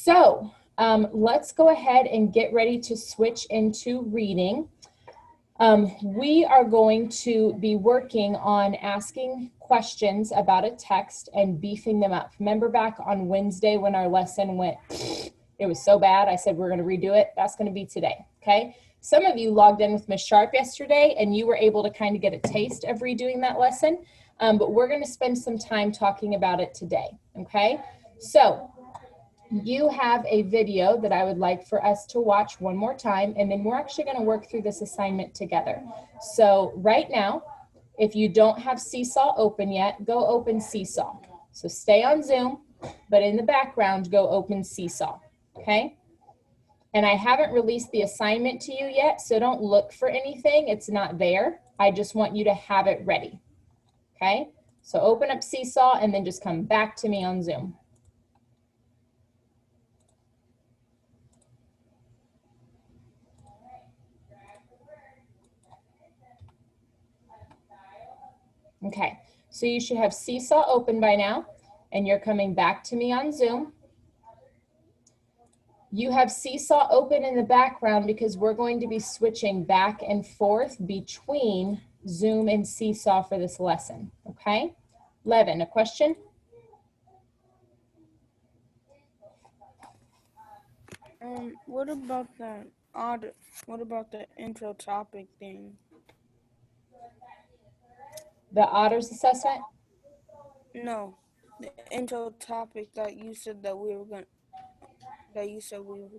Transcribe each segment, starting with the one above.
So let's go ahead and get ready to switch into reading. We are going to be working on asking questions about a text and beefing them up. Remember back on Wednesday when our lesson went, it was so bad, I said we're going to redo it. That's going to be today, okay? Some of you logged in with Ms. Sharp yesterday and you were able to kind of get a taste of redoing that lesson, but we're going to spend some time talking about it today, okay? So you have a video that I would like for us to watch one more time, and then we're actually going to work through this assignment together. So right now, if you don't have Seesaw open yet, go open Seesaw. So stay on Zoom, but in the background, go open Seesaw, okay? And I haven't released the assignment to you yet, so don't look for anything. It's not there. I just want you to have it ready, okay? So open up Seesaw and then just come back to me on Zoom. Okay, so you should have Seesaw open by now, and you're coming back to me on Zoom. You have Seesaw open in the background because we're going to be switching back and forth between Zoom and Seesaw for this lesson, okay? Levin, a question? What about the intro topic thing? The Otters assessment? No, the intro topic that you said we were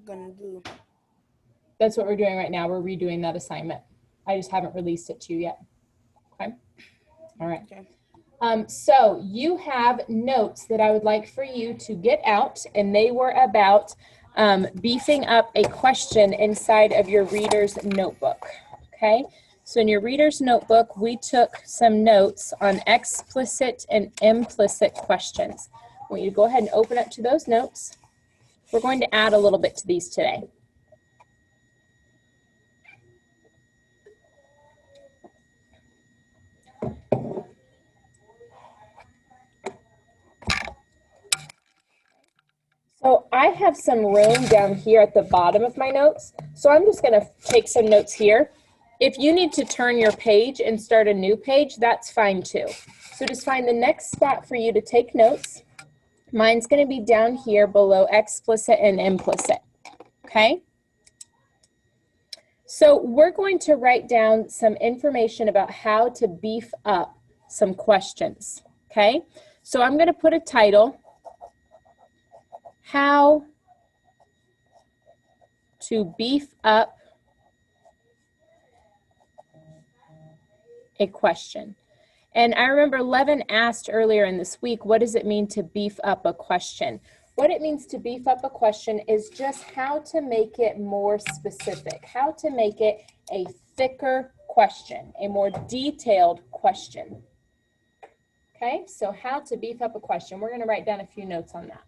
gonna do. That's what we're doing right now. We're redoing that assignment. I just haven't released it to you yet. Okay. All right. Okay. So you have notes that I would like for you to get out, and they were about beefing up a question inside of your reader's notebook. Okay. So in your reader's notebook, we took some notes on explicit and implicit questions. I want you to go ahead and open up to those notes. We're going to add a little bit to these today. So I have some room down here at the bottom of my notes. So I'm just going to take some notes here. If you need to turn your page and start a new page, that's fine too. So just find the next spot for you to take notes. Mine's going to be down here below explicit and implicit. Okay? So we're going to write down some information about how to beef up some questions. Okay? So I'm going to put a title. How to beef up a question. And I remember Levin asked earlier in this week, what does it mean to beef up a question? What it means to beef up a question is just how to make it more specific, how to make it a thicker question, a more detailed question. Okay, so how to beef up a question. We're going to write down a few notes on that.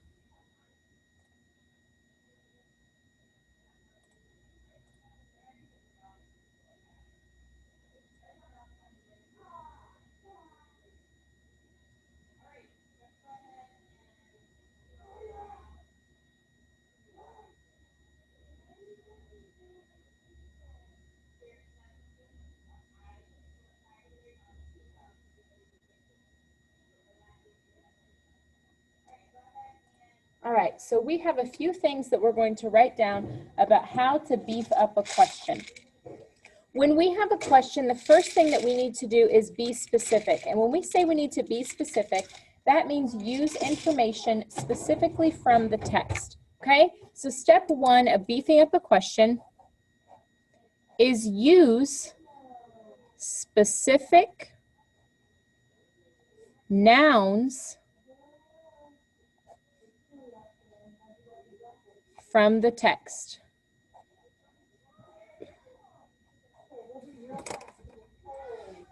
All right, so we have a few things that we're going to write down about how to beef up a question. When we have a question, the first thing that we need to do is be specific. And when we say we need to be specific, that means use information specifically from the text. Okay, so step one of beefing up a question is use specific nouns from the text.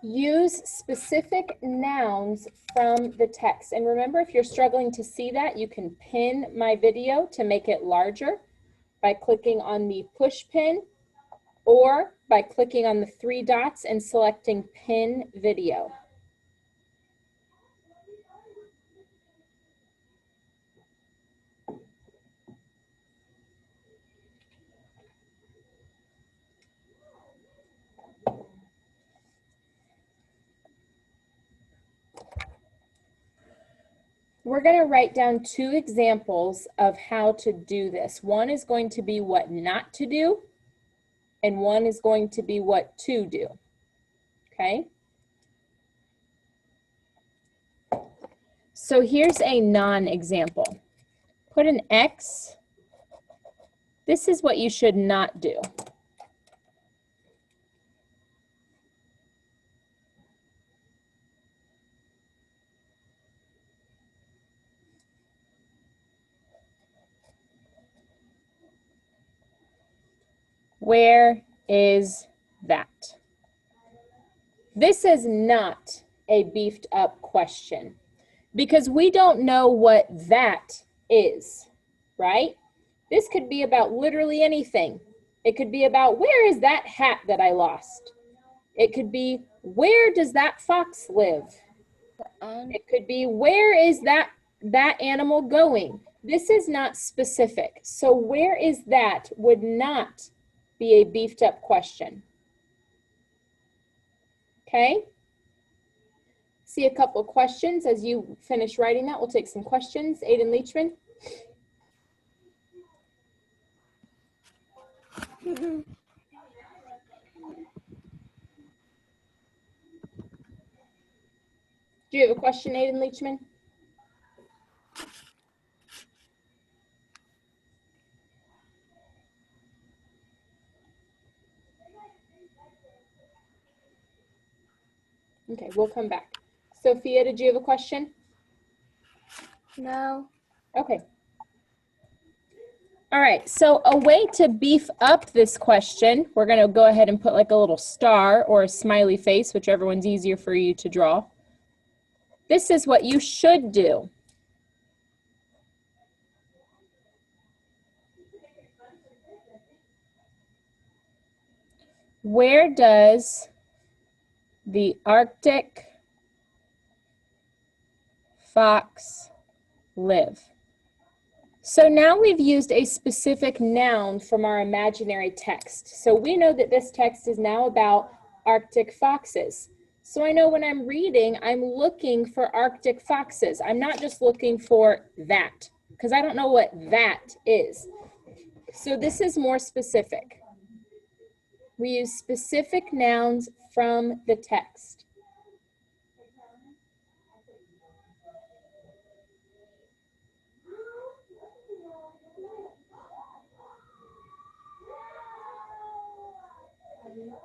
Use specific nouns from the text. And remember, if you're struggling to see that, you can pin my video to make it larger by clicking on the push pin or by clicking on the three dots and selecting pin video. we're going to write down 2 examples of how to do this. One is going to be what not to do, and one is going to be what to do. Okay? So here's a non-example. Put an X. This is what you should not do. Where is that? This is not a beefed up question because we don't know what that is, right? This could be about literally anything. It could be about, where is that hat that I lost? It could be, where does that fox live? It could be, where is that animal going? This is not specific. So where is that would not be a beefed up question. Okay? See a couple questions as you finish writing that. We'll take some questions. Aiden Leachman. Do you have a question, Aiden Leachman? Okay, we'll come back. Sophia, did you have a question? No. Okay. All right, so a way to beef up this question, we're going to go ahead and put like a little star or a smiley face, whichever one's easier for you to draw. This is what you should do. Where does the Arctic fox live? So now we've used a specific noun from our imaginary text. So we know that this text is now about Arctic foxes. So I know when I'm reading, I'm looking for Arctic foxes. I'm not just looking for that, because I don't know what that is. So this is more specific. We use specific nouns from the text.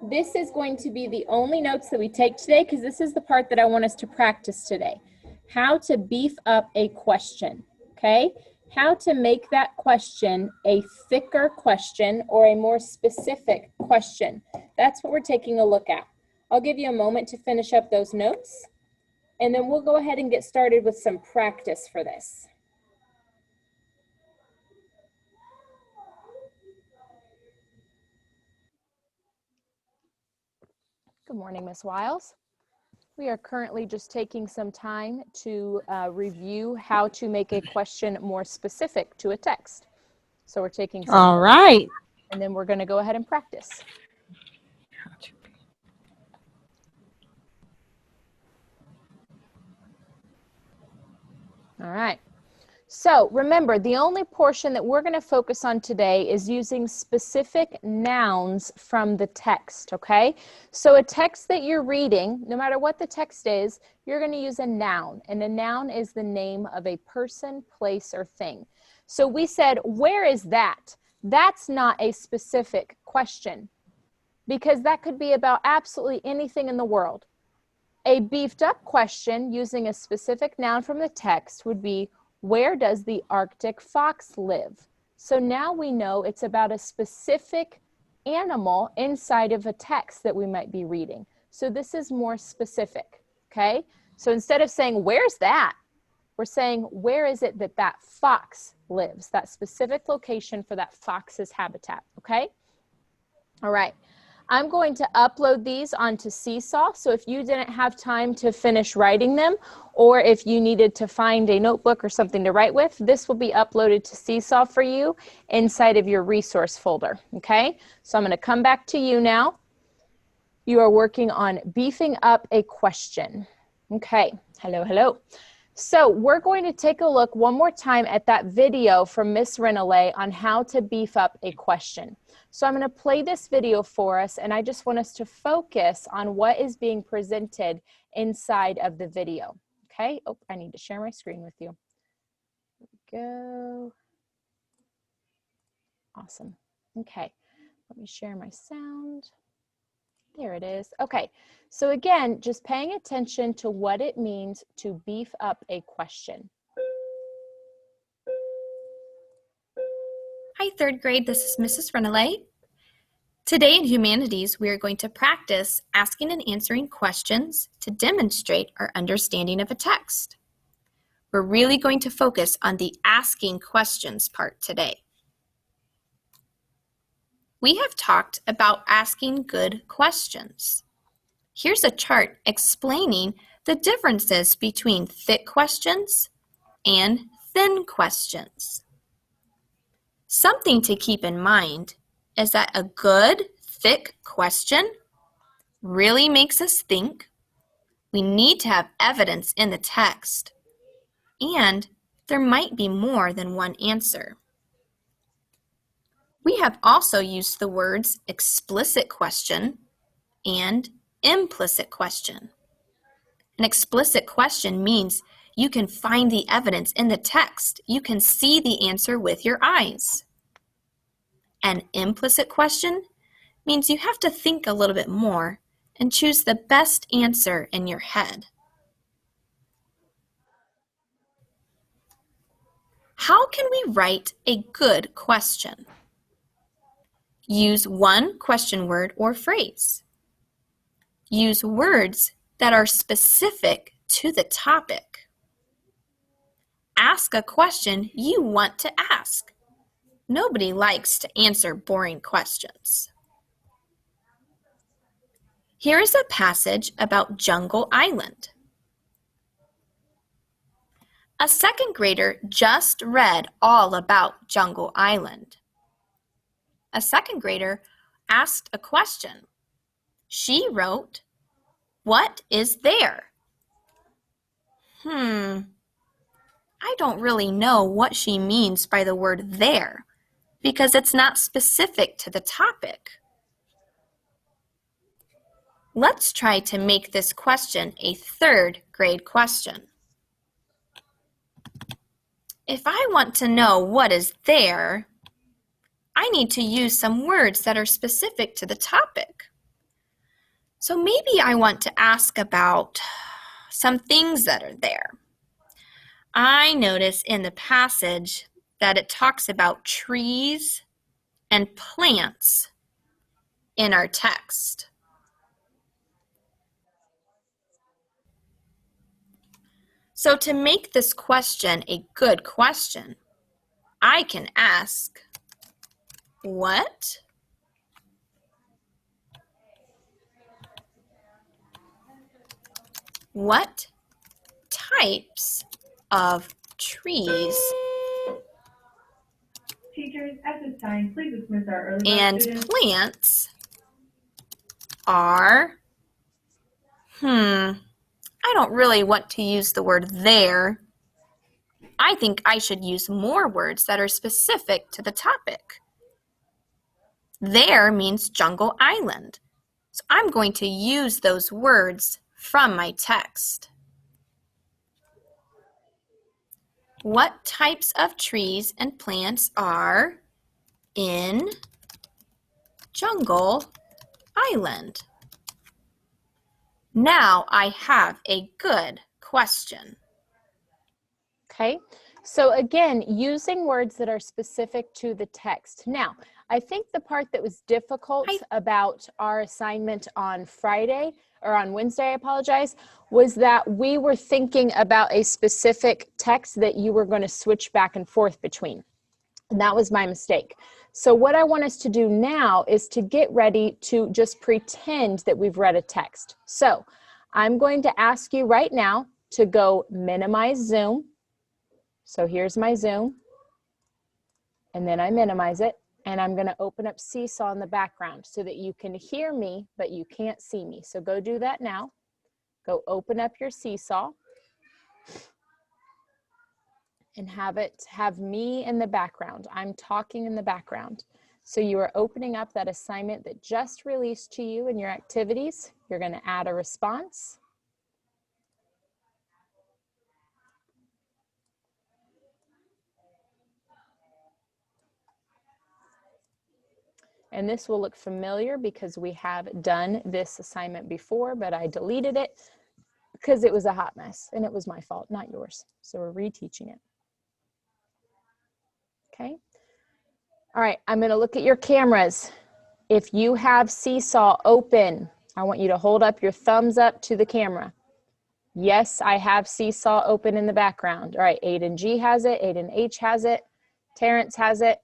This is going to be the only notes that we take today because this is the part that I want us to practice today. How to beef up a question, okay? How to make that question a thicker question or a more specific question. That's what we're taking a look at. I'll give you a moment to finish up those notes, and then we'll go ahead and get started with some practice for this. Good morning, Ms. Wiles. We are currently just taking some time to review how to make a question more specific to a text. So we're taking some All right. and then we're going to go ahead and practice. All right. So remember, the only portion that we're going to focus on today is using specific nouns from the text, okay? So a text that you're reading, no matter what the text is, you're going to use a noun, and a noun is the name of a person, place, or thing. So we said, where is that? That's not a specific question because that could be about absolutely anything in the world. A beefed up question using a specific noun from the text would be, where does the Arctic fox live? So now we know it's about a specific animal inside of a text that we might be reading. So this is more specific, okay? So instead of saying, where's that? We're saying, where is it that that fox lives? That specific location for that fox's habitat, okay? All right. I'm going to upload these onto Seesaw, so if you didn't have time to finish writing them, or if you needed to find a notebook or something to write with, this will be uploaded to Seesaw for you inside of your resource folder, okay? So I'm going to come back to you now. You are working on beefing up a question. Okay, hello, hello. So we're going to take a look one more time at that video from Miss Renale on how to beef up a question. So I'm going to play this video for us, and I just want us to focus on what is being presented inside of the video. Okay? Oh, I need to share my screen with you. There we go. Awesome. Okay. Let me share my sound. There it is. Okay, so again, just paying attention to what it means to beef up a question. Hi, third grade, this is Mrs. Renale. Today in Humanities, we are going to practice asking and answering questions to demonstrate our understanding of a text. We're really going to focus on the asking questions part today. We have talked about asking good questions. Here's a chart explaining the differences between thick questions and thin questions. Something to keep in mind is that a good, thick question really makes us think. We need to have evidence in the text, and there might be more than one answer. We have also used the words explicit question and implicit question. An explicit question means you can find the evidence in the text. You can see the answer with your eyes. An implicit question means you have to think a little bit more and choose the best answer in your head. How can we write a good question? Use one question word or phrase. Use words that are specific to the topic. Ask a question you want to ask. Nobody likes to answer boring questions. Here is a passage about Jungle Island. A second grader just read all about Jungle Island. A second grader asked a question. She wrote, "What is there?" I don't really know what she means by the word there because it's not specific to the topic. Let's try to make this question a third grade question. If I want to know what is there, I need to use some words that are specific to the topic. So maybe I want to ask about some things that are there. I notice in the passage that it talks about trees and plants in our text. So to make this question a good question, I can ask, what types of trees Teachers, at this time, please dismiss our early and students. plants are, I don't really want to use the word there. I think I should use more words that are specific to the topic. There means Jungle Island. So I'm going to use those words from my text. What types of trees and plants are in Jungle Island? Now I have a good question. Okay, so again, using words that are specific to the text. Now, I think the part that was difficult about our assignment on Friday, or on Wednesday, I apologize, was that we were thinking about a specific text that you were going to switch back and forth between. And that was my mistake. So what I want us to do now is to get ready to just pretend that we've read a text. So I'm going to ask you right now to go minimize Zoom. So here's my Zoom, and then I minimize it, and I'm going to open up Seesaw in the background so that you can hear me, but you can't see me. So go do that now. Go open up your Seesaw. and have me in the background. I'm talking in the background. So you are opening up that assignment that just released to you in your activities. You're going to add a response. And this will look familiar because we have done this assignment before, but I deleted it because it was a hot mess and it was my fault, not yours. So we're reteaching it. Okay. All right, I'm going to look at your cameras. If you have Seesaw open, I want you to hold up your thumbs up to the camera. Yes, I have Seesaw open in the background. All right, Aiden G has it, Aiden H has it, Terrence has it,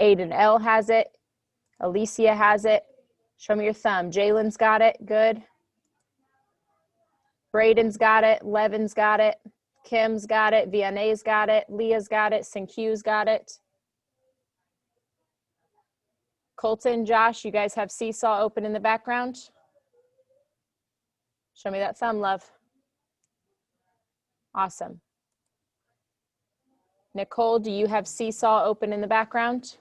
Aiden L has it, Alicia has it. Show me your thumb. Jalen's got it, good. Braden's got it, Levin's got it, Kim's got it, Vianney's got it, Leah's got it, Sinq's got it. Colton, Josh, you guys have Seesaw open in the background? Show me that thumb, love. Awesome. Nicole, do you have Seesaw open in the background?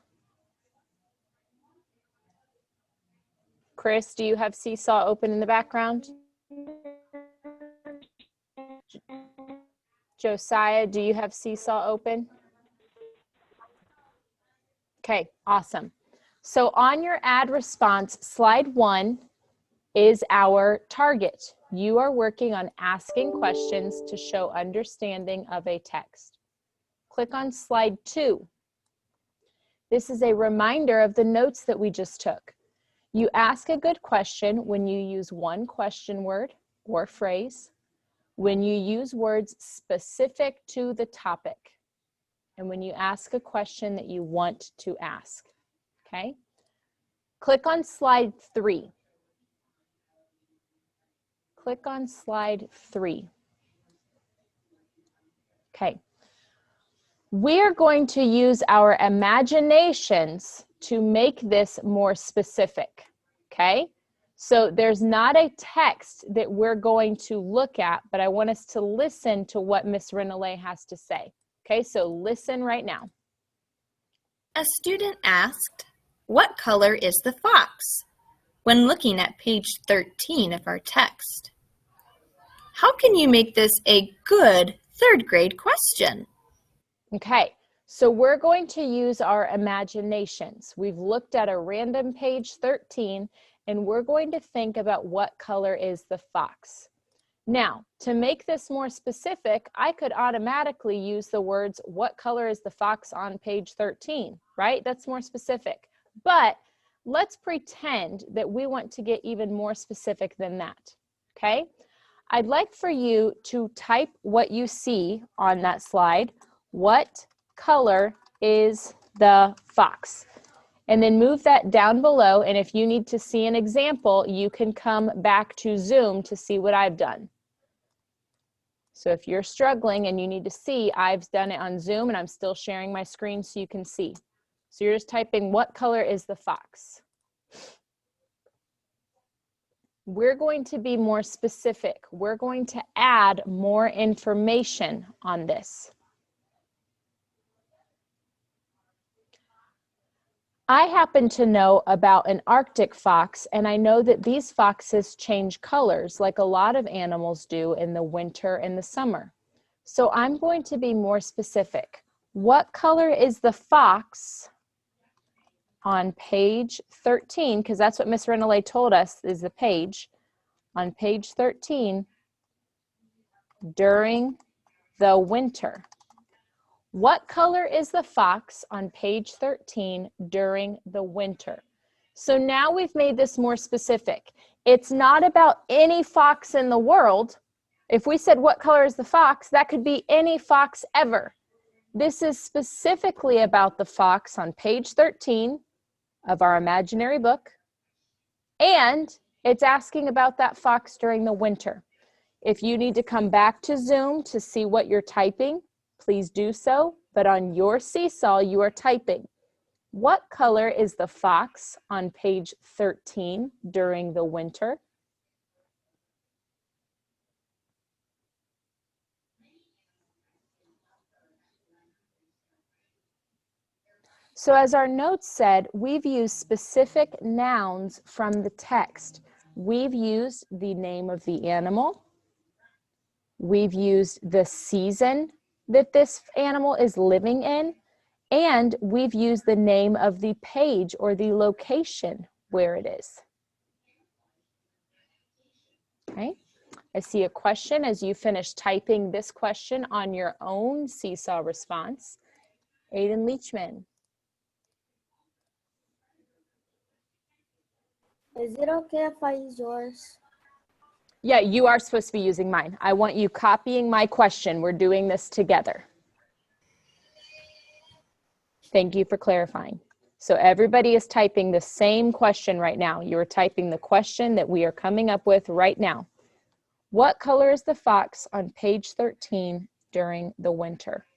Chris, do you have Seesaw open in the background? Josiah, do you have Seesaw open? Okay, awesome. So on your add response, slide 1 is our target. You are working on asking questions to show understanding of a text. Click on slide 2. This is a reminder of the notes that we just took. You ask a good question when you use one question word or phrase, when you use words specific to the topic, and when you ask a question that you want to ask, okay? Click on slide 3. Click on slide 3. Okay. We're going to use our imaginations to make this more specific, okay? So there's not a text that we're going to look at, but I want us to listen to what Miss Renale has to say. Okay, so listen right now. A student asked, "What color is the fox?" when looking at page 13 of our text. How can you make this a good third grade question? Okay, so we're going to use our imaginations. We've looked at a random page 13, and we're going to think about what color is the fox. Now, to make this more specific, I could automatically use the words, what color is the fox on page 13, right? That's more specific. But let's pretend that we want to get even more specific than that, okay? I'd like for you to type what you see on that slide. What color is the fox? And then move that down below, and if you need to see an example, you can come back to Zoom to see what I've done. So if you're struggling and you need to see, I've done it on Zoom and I'm still sharing my screen so you can see. So you're just typing, what color is the fox? We're going to be more specific. We're going to add more information on this. I happen to know about an Arctic fox, and I know that these foxes change colors like a lot of animals do in the winter and the summer. So I'm going to be more specific. What color is the fox on page 13? Because that's what Miss Renale told us is the page. On page 13 during the winter. What color is the fox on page 13 during the winter? So now we've made this more specific. It's not about any fox in the world. If we said, what color is the fox? That could be any fox ever. This is specifically about the fox on page 13 of our imaginary book. And it's asking about that fox during the winter. If you need to come back to Zoom to see what you're typing, please do so. But on your Seesaw, you are typing, what color is the fox on page 13 during the winter? So as our notes said, we've used specific nouns from the text. We've used the name of the animal. We've used the season that this animal is living in, and we've used the name of the page or the location where it is. Okay, I see a question as you finish typing this question on your own seesaw response. Aiden Leachman. Is it okay if I use yours? Yeah, you are supposed to be using mine. I want you copying my question. We're doing this together. Thank you for clarifying. So everybody is typing the same question right now. You're typing the question that we are coming up with right now. What color is the fox on page 13 during the winter?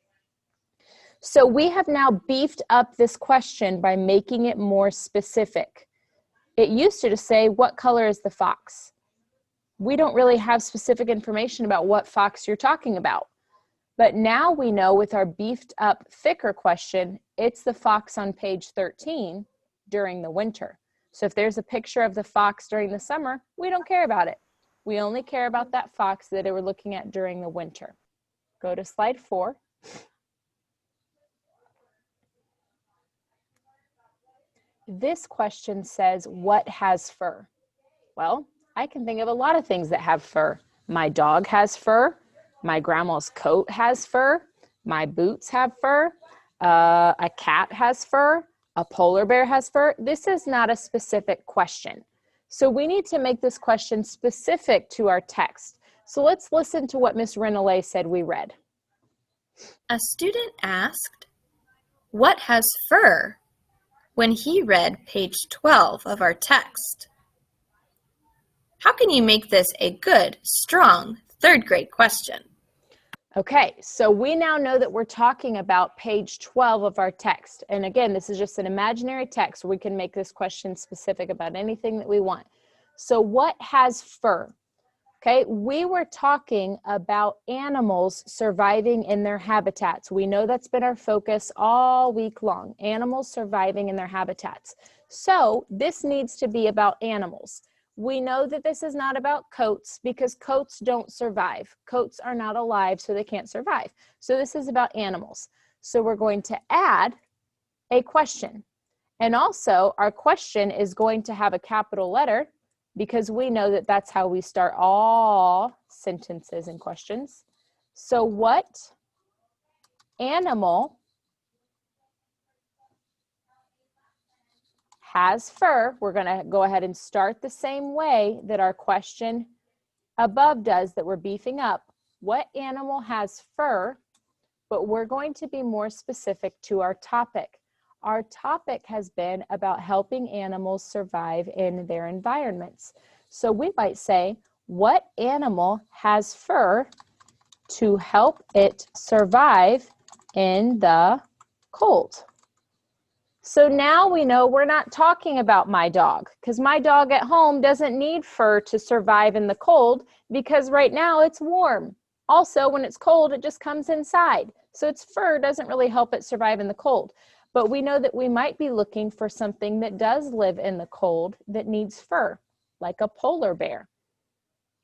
So we have now beefed up this question by making it more specific. It used to just say, what color is the fox? We don't really have specific information about what fox you're talking about. But now we know with our beefed up, thicker question, it's the fox on page 13 during the winter. So if there's a picture of the fox during the summer, we don't care about it. We only care about that fox that we're looking at during the winter. Go to slide 4. This question says, what has fur? Well, I can think of a lot of things that have fur. My dog has fur. My grandma's coat has fur. My boots have fur. A cat has fur. A polar bear has fur. This is not a specific question. So we need to make this question specific to our text. So let's listen to what Miss Renalé said we read. A student asked, "What has fur?" when he read page 12 of our text. How can you make this a good, strong, third grade question? Okay, so we now know that we're talking about page 12 of our text. And again, this is just an imaginary text. We can make this question specific about anything that we want. So what has fur? Okay, we were talking about animals surviving in their habitats. We know that's been our focus all week long, animals surviving in their habitats. So this needs to be about animals. We know that this is not about coats because coats don't survive. Coats are not alive, so they can't survive. So this is about animals. So we're going to add a question. And also, our question is going to have a capital letter because we know that that's how we start all sentences and questions. So what animal has fur? We're going to go ahead and start the same way that our question above does that we're beefing up. What animal has fur? But we're going to be more specific to our topic. Our topic has been about helping animals survive in their environments. So we might say, what animal has fur to help it survive in the cold? So now we know we're not talking about my dog because my dog at home doesn't need fur to survive in the cold because right now it's warm. Also, when it's cold, it just comes inside. So its fur doesn't really help it survive in the cold. But we know that we might be looking for something that does live in the cold that needs fur, like a polar bear,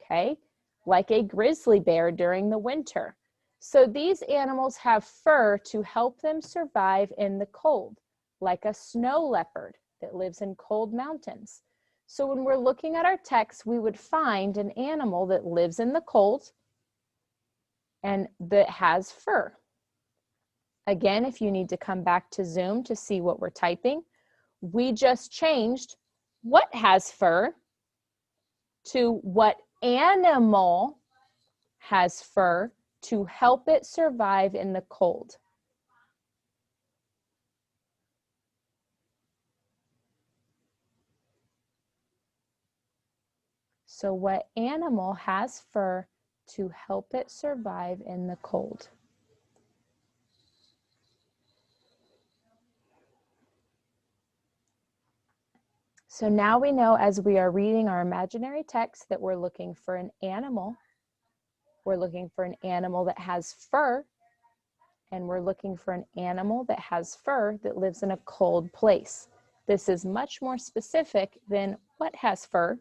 okay? Like a grizzly bear during the winter. So these animals have fur to help them survive in the cold, like a snow leopard that lives in cold mountains. So when we're looking at our text, we would find an animal that lives in the cold and that has fur. Again, if you need to come back to Zoom to see what we're typing, we just changed what has fur to what animal has fur to help it survive in the cold. So what animal has fur to help it survive in the cold? So now we know as we are reading our imaginary text that we're looking for an animal. We're looking for an animal that has fur and we're looking for an animal that has fur that lives in a cold place. This is much more specific than what has fur,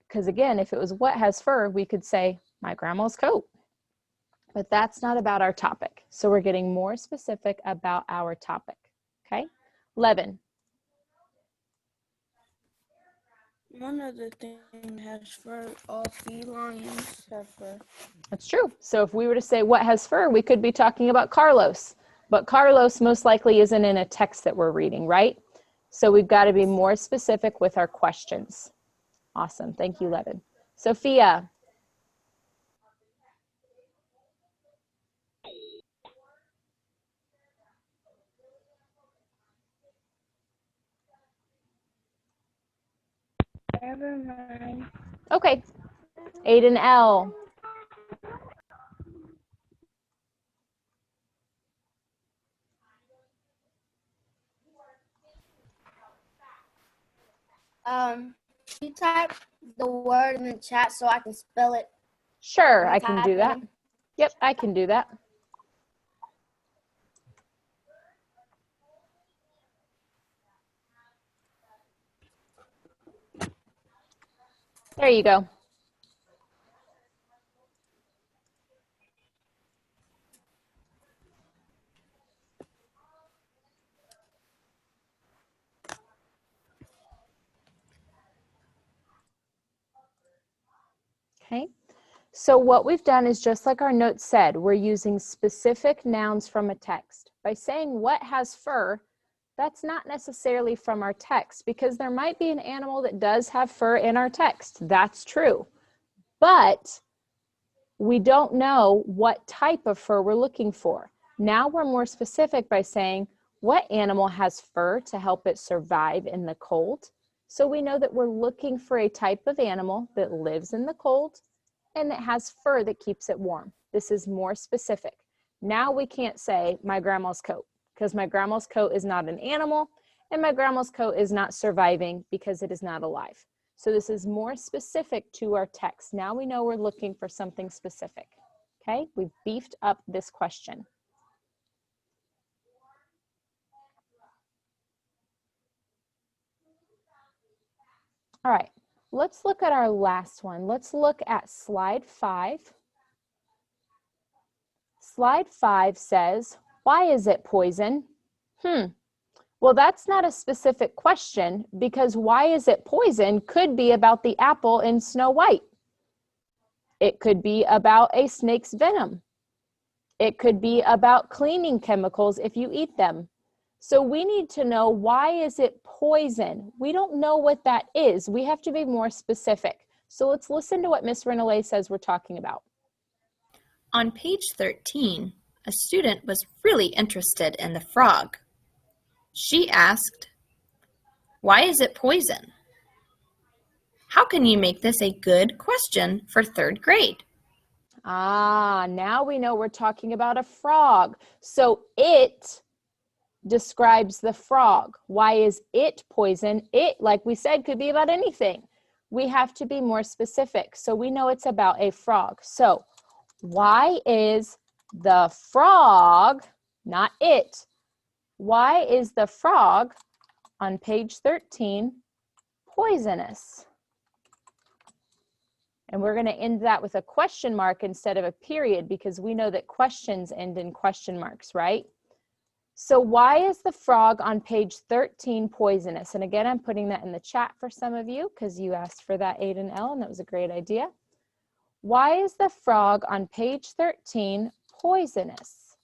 because again, if it was what has fur, we could say my grandma's coat. But that's not about our topic. So we're getting more specific about our topic, okay? 11. One of the things has fur. All felines have fur. That's true. So if we were to say what has fur, we could be talking about Carlos. But Carlos most likely isn't in a text that we're reading, right? So we've got to be more specific with our questions. Awesome. Thank you, Levin. Sophia. Never mind. Okay. Aiden L. You type the word in the chat so I can spell it. Sure, I can do that. Yep, I can do that. There you go. Okay, so what we've done is just like our note said, we're using specific nouns from a text. By saying what has fur, that's not necessarily from our text because there might be an animal that does have fur in our text. That's true. But we don't know what type of fur we're looking for. Now we're more specific by saying what animal has fur to help it survive in the cold. So we know that we're looking for a type of animal that lives in the cold and that has fur that keeps it warm. This is more specific. Now we can't say my grandma's coat because my grandma's coat is not an animal and my grandma's coat is not surviving because it is not alive. So this is more specific to our text. Now we know we're looking for something specific. Okay, we've beefed up this question. All right, let's look at our last one. Let's look at slide 5. Slide 5 says, why is it poison? Well, that's not a specific question because why is it poison could be about the apple in Snow White. It could be about a snake's venom. It could be about cleaning chemicals if you eat them. So we need to know, why is it poison? We don't know what that is. We have to be more specific. So let's listen to what Miss Renee says we're talking about. On page 13, a student was really interested in the frog. She asked, "Why is it poison?" How can you make this a good question for 3rd grade? Now we know we're talking about a frog. So it describes the frog. Why is it poison? It, like we said, could be about anything. We have to be more specific. So we know it's about a frog. So why is the frog, not it, why is the frog on page 13 poisonous? And we're going to end that with a question mark instead of a period because we know that questions end in question marks, right? So why is the frog on page 13 poisonous? And again, I'm putting that in the chat for some of you because you asked for that, Aiden L, and that was a great idea. Why is the frog on page 13 poisonous?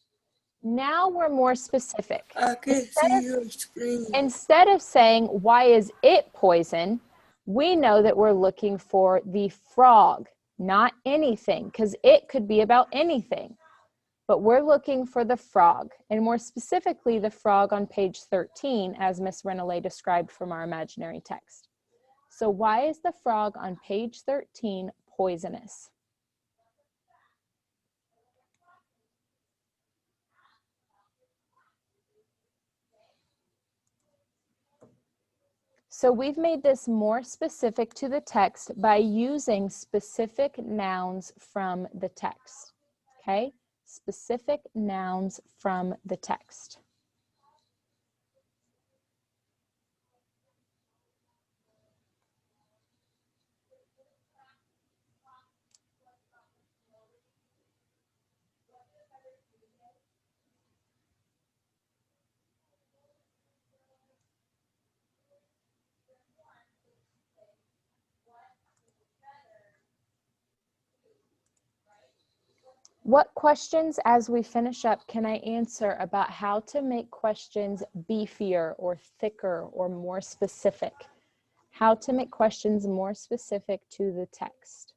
Now we're more specific. I can't see your screen. Instead of saying, why is it poison? We know that we're looking for the frog, not anything, because it could be about anything. But we're looking for the frog, and more specifically, the frog on page 13, as Miss Renee described from our imaginary text. So why is the frog on page 13 poisonous? So we've made this more specific to the text by using specific nouns from the text, okay? specific nouns from the text. What questions, as we finish up, can I answer about how to make questions beefier or thicker or more specific? How to make questions more specific to the text?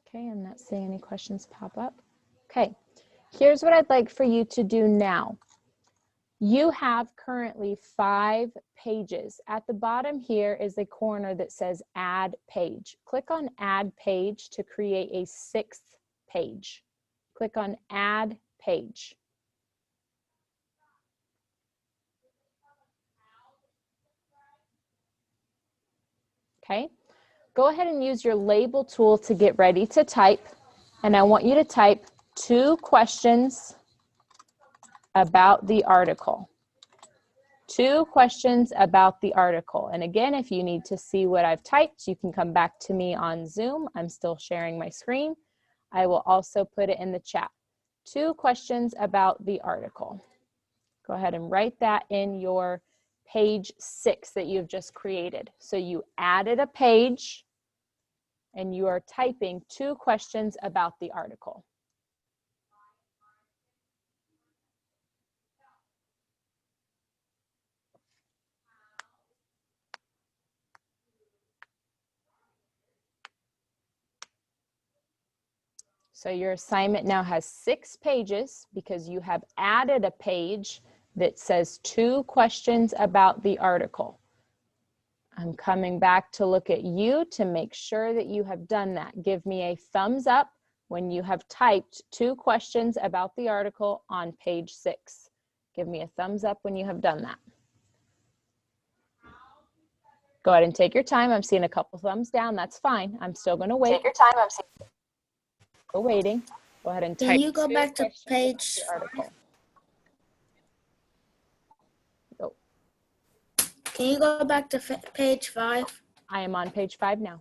Okay, I'm not seeing any questions pop up. Okay, here's what I'd like for you to do now. You have currently 5 pages. At the bottom here is a corner that says Add Page. Click on Add Page to create a 6th page. Click on Add Page. Okay, go ahead and use your label tool to get ready to type. And I want you to type 2 questions about the article. 2 questions about the article. And again, if you need to see what I've typed, you can come back to me on Zoom. I'm still sharing my screen. I will also put it in the chat. 2 questions about the article. Go ahead and write that in your page 6 that you've just created. So you added a page and you are typing 2 questions about the article. So your assignment now has 6 pages because you have added a page that says 2 questions about the article. I'm coming back to look at you to make sure that you have done that. Give me a thumbs up when you have typed 2 questions about the article on page 6. Give me a thumbs up when you have done that. Go ahead and take your time. I'm seeing a couple thumbs down. That's fine. I'm still going to wait. Take your time. I'm seeing. Still waiting. Go ahead and type. Can you go 2 back to questions page? about the article. Oh, Can you go back to page 5? I am on page 5 now.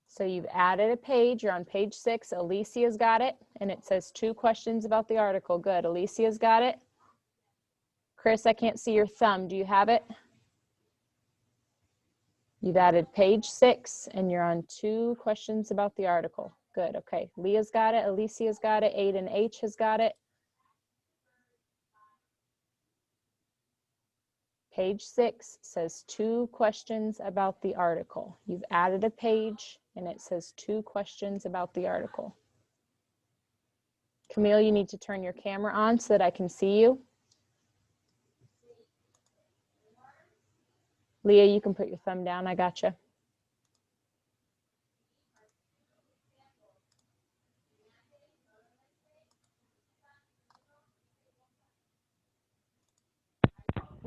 So you've added a page. You're on page 6. Alicia's got it. And it says 2 questions about the article. Good. Alicia's got it. Chris, I can't see your thumb. Do you have it? You've added page 6 and you're on 2 questions about the article. Good. Okay. Leah's got it. Alicia's got it. Aiden H has got it. Page 6 says 2 questions about the article. You've added a page and it says 2 questions about the article. Camille, you need to turn your camera on so that I can see you. Leah, you can put your thumb down. I gotcha.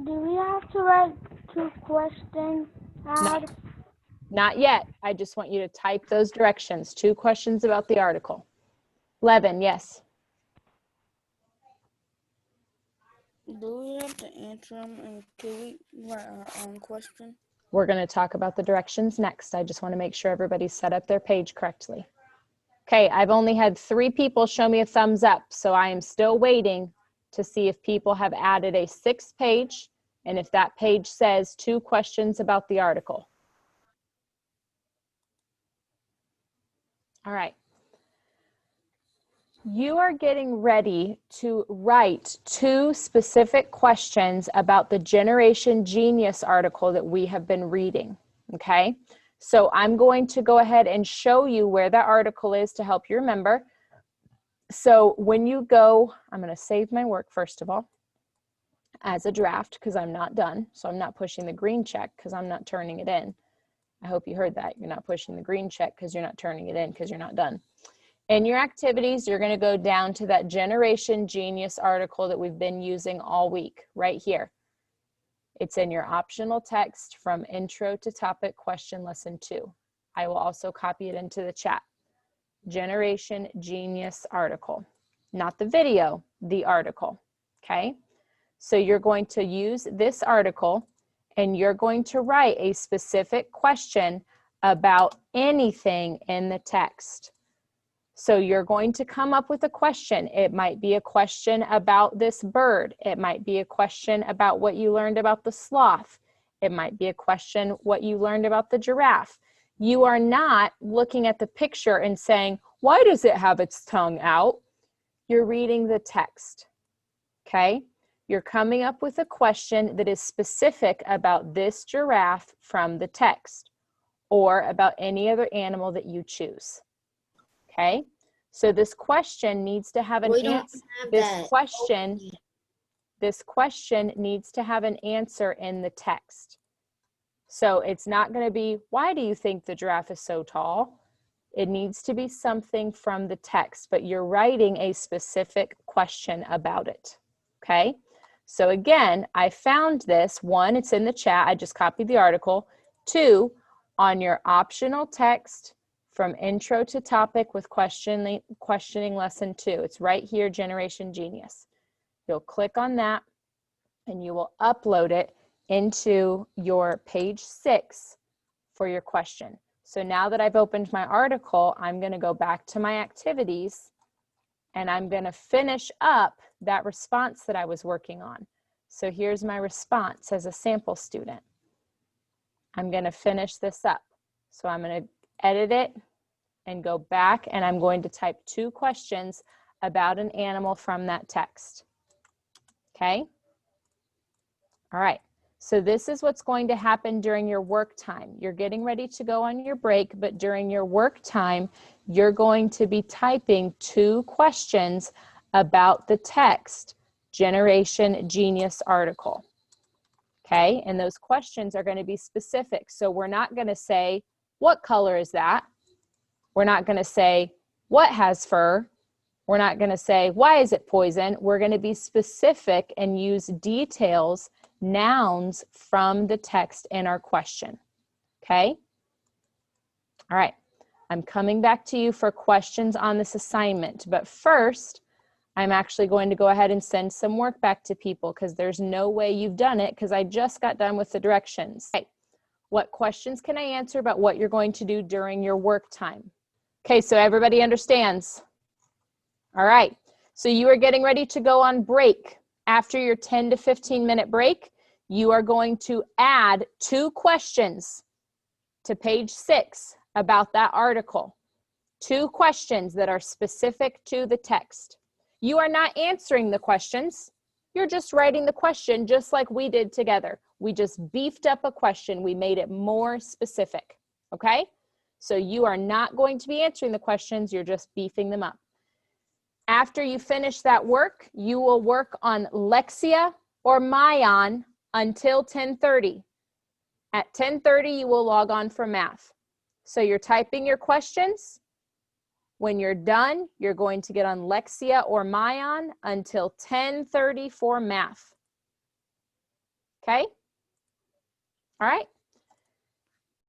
Do we have to write 2 questions out? Not yet. I just want you to type those directions. 2 questions about the article. Levin, yes. Do we have to answer them, and can we write our own question? We're going to talk about the directions next. I just want to make sure everybody's set up their page correctly. Okay, I've only had 3 people show me a thumbs up, so I am still waiting to see if people have added a 6th page and if that page says 2 questions about the article. All right. You are getting ready to write 2 specific questions about the Generation Genius article that we have been reading, okay? So I'm going to go ahead and show you where that article is to help you remember. So when you go, I'm going to save my work first of all as a draft because I'm not done. So I'm not pushing the green check because I'm not turning it in. I hope you heard that. You're not pushing the green check because you're not turning it in because you're not done. In your activities, you're going to go down to that Generation Genius article that we've been using all week, right here. It's in your optional text from Intro to Topic Question Lesson 2. I will also copy it into the chat. Generation Genius article. Not the video, the article, okay? So you're going to use this article and you're going to write a specific question about anything in the text. So you're going to come up with a question. It might be a question about this bird. It might be a question about what you learned about the sloth. It might be a question what you learned about the giraffe. You are not looking at the picture and saying, why does it have its tongue out? You're reading the text, okay? You're coming up with a question that is specific about this giraffe from the text or about any other animal that you choose. Okay, so this question needs to have an answer. This question needs to have an answer in the text. So it's not going to be, why do you think the giraffe is so tall? It needs to be something from the text, but you're writing a specific question about it. Okay, so again, I found this. 1, it's in the chat. I just copied the article. 2, on your optional text from Intro to Topic with questioning lesson 2. It's right here, Generation Genius. You'll click on that and you will upload it into your page 6 for your question. So now that I've opened my article, I'm going to go back to my activities and I'm going to finish up that response that I was working on. So here's my response as a sample student. I'm going to finish this up. So I'm going to edit it and go back and I'm going to type 2 questions about an animal from that text. Okay? All right. So this is what's going to happen during your work time. You're getting ready to go on your break, but during your work time, you're going to be typing 2 questions about the text Generation Genius article. Okay? And those questions are going to be specific. So we're not going to say, what color is that? We're not going to say, what has fur? We're not going to say, why is it poison? We're going to be specific and use details, nouns from the text in our question. Okay? All right. I'm coming back to you for questions on this assignment, but first, I'm actually going to go ahead and send some work back to people because there's no way you've done it because I just got done with the directions. Okay. What questions can I answer about what you're going to do during your work time? Okay, so everybody understands. All right, so you are getting ready to go on break. After your 10 to 15 minute break, you are going to add 2 questions to page 6 about that article. 2 questions that are specific to the text. You are not answering the questions. You're just writing the question just like we did together. We just beefed up a question. We made it more specific, okay? So you are not going to be answering the questions. You're just beefing them up. After you finish that work, you will work on Lexia or Mayan until 10:30. At 10:30, you will log on for math. So you're typing your questions. When you're done, you're going to get on Lexia or Mayan until 10:30 for math. Okay? All right.